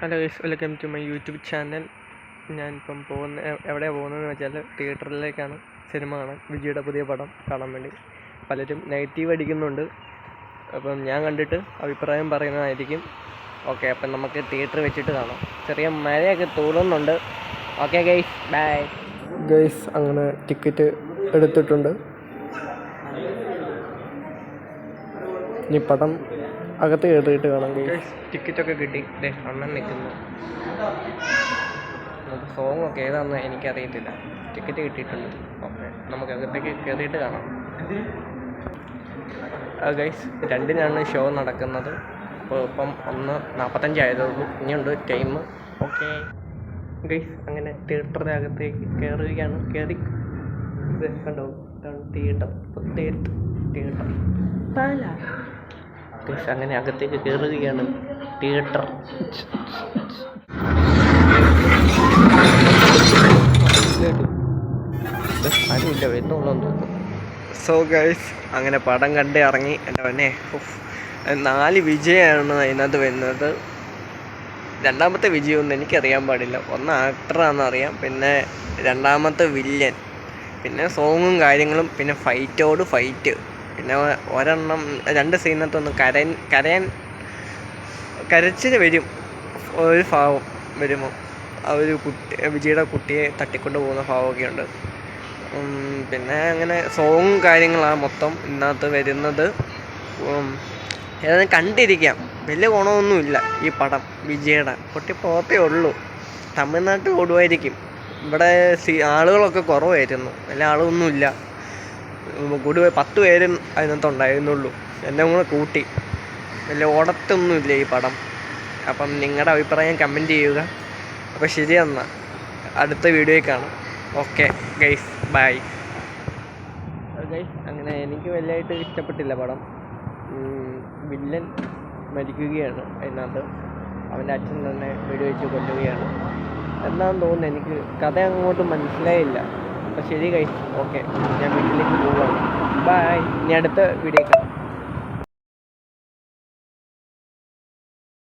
Hello guys, welcome to my YouTube channel. ഞാനിപ്പം എവിടെയാണ് പോകുന്നതെന്ന് വെച്ചാൽ തിയേറ്ററിലേക്കാണ് സിനിമ കാണാൻ, വിജയുടെ പുതിയ പടം കാണാൻ വേണ്ടി. പലരും നെഗറ്റീവ് അടിക്കുന്നുണ്ട്, അപ്പം ഞാൻ കണ്ടിട്ട് അഭിപ്രായം പറയുന്നതായിരിക്കും. ഓക്കെ, അപ്പം നമുക്ക് തിയേറ്റർ വെച്ചിട്ട് കാണാം. ചെറിയ മഴയൊക്കെ തോന്നുന്നുണ്ട്. Okay guys, bye guys. അങ്ങനെ ടിക്കറ്റ് എടുത്തിട്ടുണ്ട്. ഇനി പടം അകത്ത് കയറിയിട്ട് കാണാം ഗൈസ്. ടിക്കറ്റൊക്കെ കിട്ടി, അണ്ണൻ നിൽക്കുന്നു. സോങ് ഒക്കെ ഏതാണെന്ന് എനിക്കറിയത്തില്ല. ടിക്കറ്റ് കിട്ടിയിട്ടുണ്ട്. ഓക്കെ, നമുക്ക് അകത്തേക്ക് കയറിയിട്ട് കാണാം. ഗൈസ്, 2-നാണ് ഷോ നടക്കുന്നത്. അപ്പോൾ ഇപ്പം 1:45 ആയതുള്ളൂ, ഇനിയുണ്ട് ടൈം. ഓക്കെ ഗൈസ്, അങ്ങനെ തിയേറ്ററിൻ്റെ അകത്തേക്ക് കയറുകയാണ്. കയറി കണ്ടോ, ഇതാണ് തിയേറ്റർ. തിയേറ്റർ പാല ഗൈസ്. അങ്ങനെ അകത്തേക്ക് കയറുകയാണ്. തിയേറ്റർ ആരുമില്ല, വരുന്നുള്ളൂ തോന്നുന്നു. സോ ഗൈസ്, അങ്ങനെ പടം കണ്ട് ഇറങ്ങി. എൻ്റെ പൊന്നേ, 4 വിജയമാണ് അതിനകത്ത് വരുന്നത്. രണ്ടാമത്തെ വിജയമൊന്നും എനിക്കറിയാൻ പാടില്ല. ഒന്ന് ആക്ടറാണെന്നറിയാം, പിന്നെ രണ്ടാമത്തെ വില്ലൻ, പിന്നെ സോങ്ങും കാര്യങ്ങളും, പിന്നെ ഫൈറ്റോട് ഫൈറ്റ്, പിന്നെ ഒരെണ്ണം 2 സീനകത്തൊന്ന് കരച്ചിൽ വരും. ഒരു ഭാവം വരുമ്പോൾ ആ ഒരു വിജയുടെ കുട്ടിയെ തട്ടിക്കൊണ്ട് പോകുന്ന ഭാവമൊക്കെ ഉണ്ട്. പിന്നെ അങ്ങനെ സോങ്ങും കാര്യങ്ങളാണ് മൊത്തം ഇതിനകത്ത് വരുന്നത്. ഏതായാലും കണ്ടിരിക്കാം. വലിയ ഗുണമൊന്നുമില്ല ഈ പടം. വിജയുടെ പൊട്ടിപ്പോത്തേ ഉള്ളൂ. തമിഴ്നാട്ടിൽ ഓടുമായിരിക്കും. ഇവിടെ ആളുകളൊക്കെ കുറവായിരുന്നു, വലിയ ആളൊന്നുമില്ല. കൂടി 10 പേരും അതിനകത്തുണ്ടായിരുന്നുള്ളൂ. എന്നെ കൂടെ കൂട്ടി. വലിയ ഓടത്തൊന്നുമില്ല ഈ പടം. അപ്പം നിങ്ങളുടെ അഭിപ്രായം കമൻറ്റ് ചെയ്യുക. അപ്പോൾ ശരി, എന്നാൽ അടുത്ത വീഡിയോയിൽ കാണാം. Okay guys, bye guys. അങ്ങനെ എനിക്ക് വലിയതായിട്ട് ഇഷ്ടപ്പെട്ടില്ല പടം. വില്ലൻ മരിക്കുകയാണ് അതിനകത്ത്. അവൻ്റെ അച്ഛൻ തന്നെ വെടിവെച്ച് കൊല്ലുകയാണ് എന്നാന്ന് തോന്നുന്നു. എനിക്ക് കഥ അങ്ങോട്ട് മനസ്സിലായില്ല. അപ്പോൾ ശരി ഗൈസ്, ഓക്കെ, ഞാൻ വീട്ടിലേക്ക് പോവുകയാണ്. ബൈ. ഇനി അടുത്ത വീഡിയോ കാണാം.